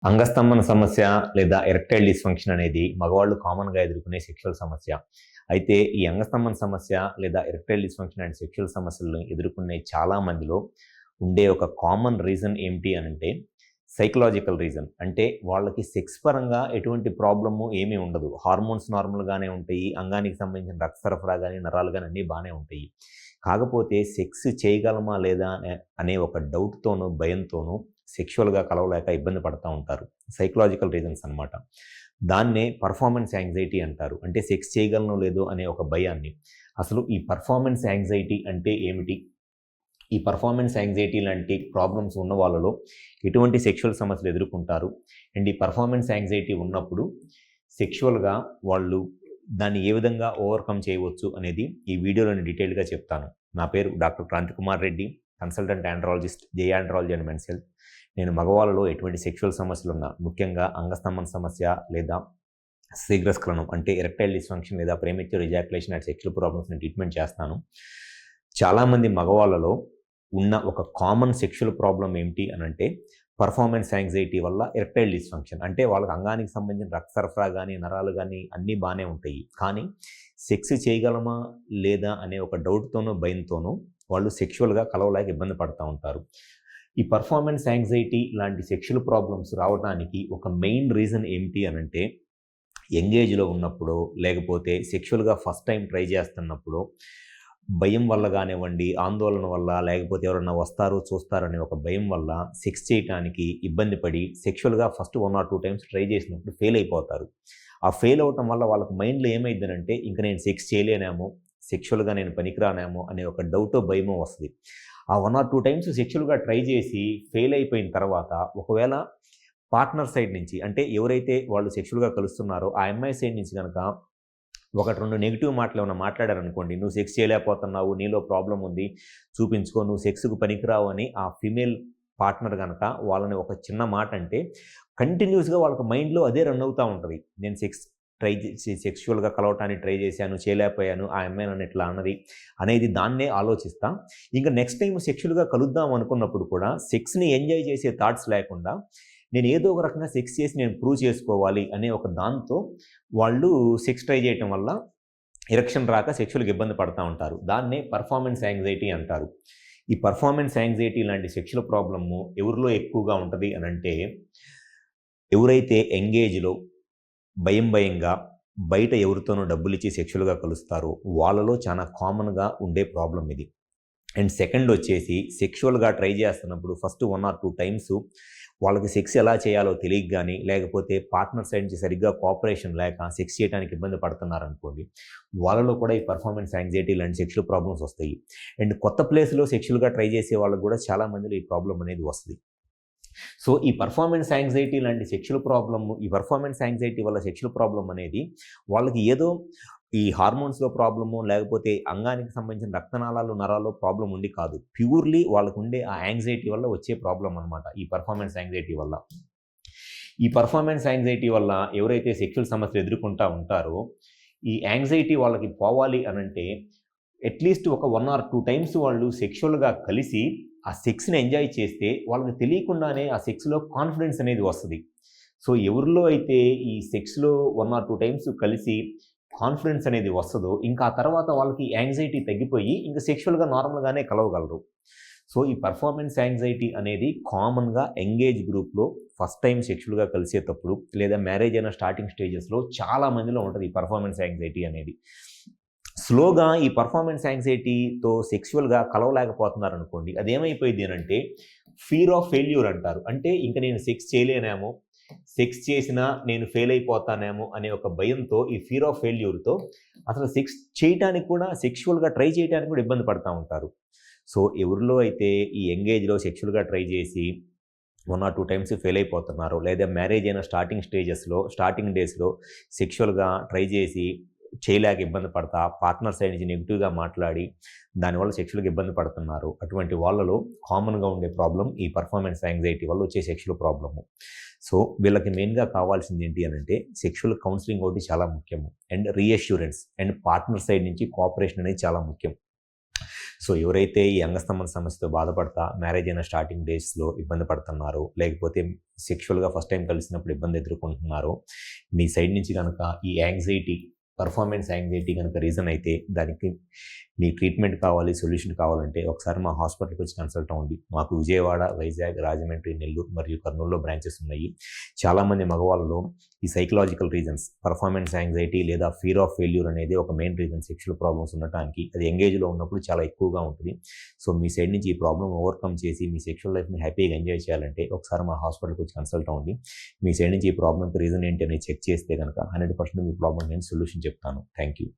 అంగస్తంభన సమస్య లేదా erectile dysfunction అనేది మగవాళ్ళు కామన్గా ఎదుర్కొనే సెక్షువల్ సమస్య. అయితే ఈ అంగస్తంభన సమస్య లేదా ఎరెక్టైల్ డిస్ఫంక్షన్ అండ్ సెక్షువల్ సమస్యలను ఎదుర్కొనే చాలా మందిలో ఉండే ఒక కామన్ రీజన్ ఏమిటి అనంటే సైకలాజికల్ రీజన్. అంటే వాళ్ళకి సెక్స్ పరంగా ఎటువంటి ప్రాబ్లము ఏమీ ఉండదు. హార్మోన్స్ నార్మల్గానే ఉంటాయి, అంగానికి సంబంధించిన రక్త సరఫరా కానీ నరాలు కానీ అన్నీ బాగానే ఉంటాయి. కాకపోతే సెక్స్ చేయగలమా లేదా అనే ఒక డౌట్తోనూ భయంతోనూ సెక్షువల్గా కలవలేక ఇబ్బంది పడుతూ ఉంటారు. సైకలాజికల్ రీజన్స్ అనమాట. దాన్నే పర్ఫార్మెన్స్ యాంగ్జైటీ అంటారు. అంటే సెక్స్ చేయగలనో లేదో అనే ఒక భయాన్ని. అసలు ఈ పర్ఫార్మెన్స్ యాంగ్జైటీ అంటే ఏమిటి? ఈ పర్ఫార్మెన్స్ యాంగ్జైటీ లాంటి ప్రాబ్లమ్స్ ఉన్న వాళ్ళలో ఎటువంటి సెక్షువల్ సమస్యలు ఎదుర్కొంటారు? అండ్ ఈ పర్ఫార్మెన్స్ యాంగ్జైటీ ఉన్నప్పుడు సెక్షువల్గా వాళ్ళు దాన్ని ఏ విధంగా ఓవర్కమ్ చేయవచ్చు అనేది ఈ వీడియోలో నేను డీటెయిల్గా చెప్తాను. నా పేరు doctor Kranthi Kumar Reddy, consultant andrologist, J andrology and men's health. నేను మగవాళ్ళలో ఎటువంటి సెక్షువల్ సమస్యలు ఉన్నా, ముఖ్యంగా అంగస్తంభన సమస్య లేదా శీఘ్రస్ఖలనం అంటే ఎరెక్టైల్ డిస్ఫంక్షన్ లేదా ప్రీమెచ్యూర్ ఎజాక్యులేషన్ అండ్ సెక్షువల్ ప్రాబ్లమ్స్ని ట్రీట్మెంట్ చేస్తాను. చాలామంది మగవాళ్ళలో ఉన్న ఒక కామన్ సెక్షువల్ ప్రాబ్లం ఏమిటి అనంటే పర్ఫార్మెన్స్ యాంగ్జైటీ వల్ల ఎరెక్టైల్ డిస్ఫంక్షన్. అంటే వాళ్ళకి అంగానికి సంబంధించిన రక్త సరఫరా కానీ నరాలు కానీ అన్నీ బాగానే ఉంటాయి, కానీ సెక్స్ చేయగలమా లేదా అనే ఒక డౌట్తోనూ భయంతోనూ వాళ్ళు సెక్షువల్గా కలవలేక ఇబ్బంది పడుతూ ఉంటారు. ఈ పర్ఫార్మెన్స్ యాంగ్జైటీ లాంటి సెక్షువల్ ప్రాబ్లమ్స్ రావడానికి ఒక మెయిన్ రీజన్ ఏమిటి అనంటే యంగేజ్లో ఉన్నప్పుడు, లేకపోతే సెక్షువల్గా ఫస్ట్ టైం ట్రై చేస్తున్నప్పుడు భయం వల్ల కానివ్వండి, ఆందోళన వల్ల, లేకపోతే ఎవరన్నా వస్తారు చూస్తారనే ఒక భయం వల్ల సెక్స్ చేయడానికి ఇబ్బంది పడి సెక్షువల్గా ఫస్ట్ 1 or 2 టైమ్స్ ట్రై చేసినప్పుడు ఫెయిల్ అయిపోతారు. ఆ ఫెయిల్ అవటం వల్ల వాళ్ళకి మైండ్లో ఏమైందనంటే ఇంక నేను సెక్స్ చేయలేనేమో, సెక్షువల్గా నేను పనికిరానేమో అనే ఒక డౌటో భయమో వస్తుంది. ఆ 1 or 2 టైమ్స్ సెక్షువల్గా ట్రై చేసి ఫెయిల్ అయిపోయిన తర్వాత ఒకవేళ పార్ట్నర్ సైడ్ నుంచి, అంటే ఎవరైతే వాళ్ళు సెక్షువల్గా కలుస్తున్నారో ఆ అమ్మాయి సైడ్ నుంచి కనుక 1-2 నెగిటివ్ మాటలు ఏమైనా మాట్లాడారనుకోండి, నువ్వు సెక్స్ చేయలేకపోతున్నావు, నీలో ప్రాబ్లం ఉంది, చూపించుకో, నువ్వు సెక్స్కు పనికిరావు అని ఆ ఫీమేల్ పార్ట్నర్ కనుక వాళ్ళని ఒక చిన్న మాట అంటే కంటిన్యూస్గా వాళ్ళకి మైండ్లో అదే రన్ అవుతూ ఉంటుంది. నేను సెక్షువల్గా కలవటానికి ట్రై చేశాను, చేయలేకపోయాను, ఆ అమ్మాయి నన్ను ఇట్లా అన్నది అనేది దాన్నే ఆలోచిస్తా. ఇంకా నెక్స్ట్ టైం సెక్షువల్గా కలుద్దాం అనుకున్నప్పుడు కూడా సెక్స్ని ఎంజాయ్ చేసే థాట్స్ లేకుండా నేను ఏదో ఒక రకంగా సెక్స్ చేసి నేను ప్రూవ్ చేసుకోవాలి అనే ఒక దాంతో వాళ్ళు సెక్స్ ట్రై చేయటం వల్ల ఎరెక్షన్ రాక సెక్షువల్గా ఇబ్బంది పడుతూ ఉంటారు. దాన్నే పర్ఫార్మెన్స్ యాంగ్జైటీ అంటారు. ఈ పర్ఫార్మెన్స్ యాంగ్జైటీ లాంటి సెక్షువల్ ప్రాబ్లము ఎవరిలో ఎక్కువగా ఉంటుంది అనంటే ఎవరైతే ఎంగేజ్లో భయంగా బయట ఎవరితోనో డబ్బులు ఇచ్చి సెక్షువల్గా కలుస్తారో వాళ్ళలో చాలా కామన్గా ఉండే ప్రాబ్లం ఇది. అండ్ సెకండ్ వచ్చేసి సెక్షువల్గా ట్రై చేస్తున్నప్పుడు ఫస్ట్ 1 or 2 టైమ్స్ వాళ్ళకి సెక్స్ ఎలా చేయాలో తెలియక కానీ, లేకపోతే పార్ట్నర్ సైడ్ నుంచి సరిగ్గా కోఆపరేషన్ లేక సెక్స్ చేయడానికి ఇబ్బంది పడుతున్నారనుకోండి, వాళ్ళలో కూడా ఈ పర్ఫార్మెన్స్ యాంగ్జైటీ లాంటి సెక్షువల్ ప్రాబ్లమ్స్ వస్తాయి. అండ్ కొత్త ప్లేస్లో సెక్షువల్గా ట్రై చేసే వాళ్ళకు కూడా చాలా మందిలో ఈ ప్రాబ్లం అనేది వస్తుంది. సో ఈ పర్ఫార్మెన్స్ యాంగ్జైటీ లాంటి సెక్షువల్ ప్రాబ్లమ్, ఈ పర్ఫార్మెన్స్ యాంగ్జైటీ వల్ల సెక్షువల్ ప్రాబ్లం అనేది వాళ్ళకి ఏదో ఈ హార్మోన్స్లో ప్రాబ్లము, లేకపోతే అంగానికి సంబంధించిన రక్తనాళాలు నరాల్లో ప్రాబ్లం ఉండి కాదు, ప్యూర్లీ వాళ్ళకు ఉండే ఆ యాంగ్జైటీ వల్ల వచ్చే ప్రాబ్లం అనమాట ఈ పర్ఫార్మెన్స్ యాంగ్జైటీ వల్ల. ఈ పర్ఫార్మెన్స్ యాంగ్జైటీ వల్ల ఎవరైతే సెక్షువల్ సమస్యలు ఎదుర్కొంటూ ఉంటారో ఈ యాంగ్జైటీ వాళ్ళకి పోవాలి అనంటే అట్లీస్ట్ ఒక 1 or 2 టైమ్స్ వాళ్ళు సెక్షువల్గా కలిసి ఆ సెక్స్ని ఎంజాయ్ చేస్తే వాళ్ళకి తెలియకుండానే ఆ సెక్స్లో కాన్ఫిడెన్స్ అనేది వస్తుంది. సో ఎవరిలో అయితే ఈ సెక్స్లో 1 or 2 టైమ్స్ కలిసి కాన్ఫిడెన్స్ అనేది వస్తుందో ఇంకా ఆ తర్వాత వాళ్ళకి యాంగ్జైటీ తగ్గిపోయి ఇంకా సెక్షువల్గా నార్మల్గానే కలవగలరు. సో ఈ పర్ఫార్మెన్స్ యాంగ్జైటీ అనేది కామన్గా ఎంగేజ్ గ్రూప్లో ఫస్ట్ టైం సెక్షువల్గా కలిసేటప్పుడు లేదా మ్యారేజ్ అయిన స్టార్టింగ్ స్టేజెస్లో చాలా మందిలో ఉంటుంది ఈ పర్ఫార్మెన్స్ యాంగ్జైటీ అనేది. స్లోగా ఈ పర్ఫార్మెన్స్ యాంగ్జైటీతో సెక్షువల్గా కలవలేకపోతున్నారు అనుకోండి, అదేమైపోయింది అంటే ఫియర్ ఆఫ్ ఫెయిల్యూర్ అంటారు. అంటే ఇంకా నేను సెక్స్ చేయలేనేమో, సెక్స్ చేసినా నేను ఫెయిల్ అయిపోతానేమో అనే ఒక భయంతో, ఈ ఫియర్ ఆఫ్ ఫెయిల్యూర్తో అసలు సెక్స్ చేయటానికి కూడా, సెక్షువల్గా ట్రై చేయడానికి కూడా ఇబ్బంది పడుతూ ఉంటారు. సో ఎవరిలో అయితే ఈ ఎంగేజ్లో సెక్షువల్గా ట్రై చేసి 1 or 2 టైమ్స్ ఫెయిల్ అయిపోతున్నారు, లేదా మ్యారేజ్ అయిన స్టార్టింగ్ డేస్లో సెక్షువల్గా ట్రై చేసి చేయలేక ఇబ్బంది పడతా పార్ట్నర్ సైడ్ నుంచి నెగిటివ్గా మాట్లాడి దానివల్ల సెక్షువల్గా ఇబ్బంది పడుతున్నారు, అటువంటి వాళ్ళలో కామన్గా ఉండే ప్రాబ్లం ఈ పర్ఫార్మెన్స్ యాంగ్జైటీ వల్ల వచ్చే సెక్షువల్ ప్రాబ్లము. సో వీళ్ళకి మెయిన్గా కావాల్సింది ఏంటి అనంటే సెక్షువల్ కౌన్సిలింగ్ ఒకటి చాలా ముఖ్యము, and reassurance and partner side నుంచి కోఆపరేషన్ అనేది చాలా ముఖ్యం. సో ఎవరైతే ఈ అంగస్తంభన సమస్యతో బాధపడతా మ్యారేజ్ అయిన స్టార్టింగ్ డేస్లో ఇబ్బంది పడుతున్నారో, లేకపోతే సెక్షువల్గా ఫస్ట్ టైం కలిసినప్పుడు ఇబ్బంది ఎదుర్కొంటున్నారో, మీ సైడ్ నుంచి కనుక ఈ యాంగ్జైటీ, పర్ఫార్మెన్స్ యాంగ్జైటీ కనుక రీజన్ అయితే దానికి మీ ట్రీట్మెంట్ కావాలి, సొల్యూషన్ కావాలంటే ఒకసారి మా హాస్పిటల్కి వచ్చి కన్సల్ట్ అవ్వండి. మాకు విజయవాడ, వైజాగ్, రాజమండ్రి, నెల్లూరు మరియు కర్నూలులో బ్రాంచెస్ ఉన్నాయి. చాలామంది మగవాళ్ళలో ఈ సైకలాజికల్ రీజన్స్, పర్ఫార్మెన్స్ యాంగ్జైటీ లేదా ఫియర్ ఆఫ్ ఫెయిల్యూర్ అనేది ఒక మెయిన్ రీజన్ సెక్షువల్ ప్రాబ్లమ్స్ ఉండటానికి. అది యంగేజ్లో ఉన్నప్పుడు చాలా ఎక్కువగా ఉంటుంది. సో మీ సైడ్ నుంచి ఈ ప్రాబ్లమ్ ఓవర్కమ్ చేసి మీ సెక్షువల్ లైఫ్ని హ్యాపీగా ఎంజాయ్ చేయాలంటే ఒకసారి మా హాస్పిటల్కి వచ్చి కన్సల్ట్ అవ్వండి. మీ సైడ్ నుంచి ఈ ప్రాబ్లమ్కి రీజన్ ఏంటి అనేది చెక్ చేస్తే కనుక 100% మీ ప్రాబ్లమ్ నేను సొల్యూషన్ చెప్తాను. Thank you.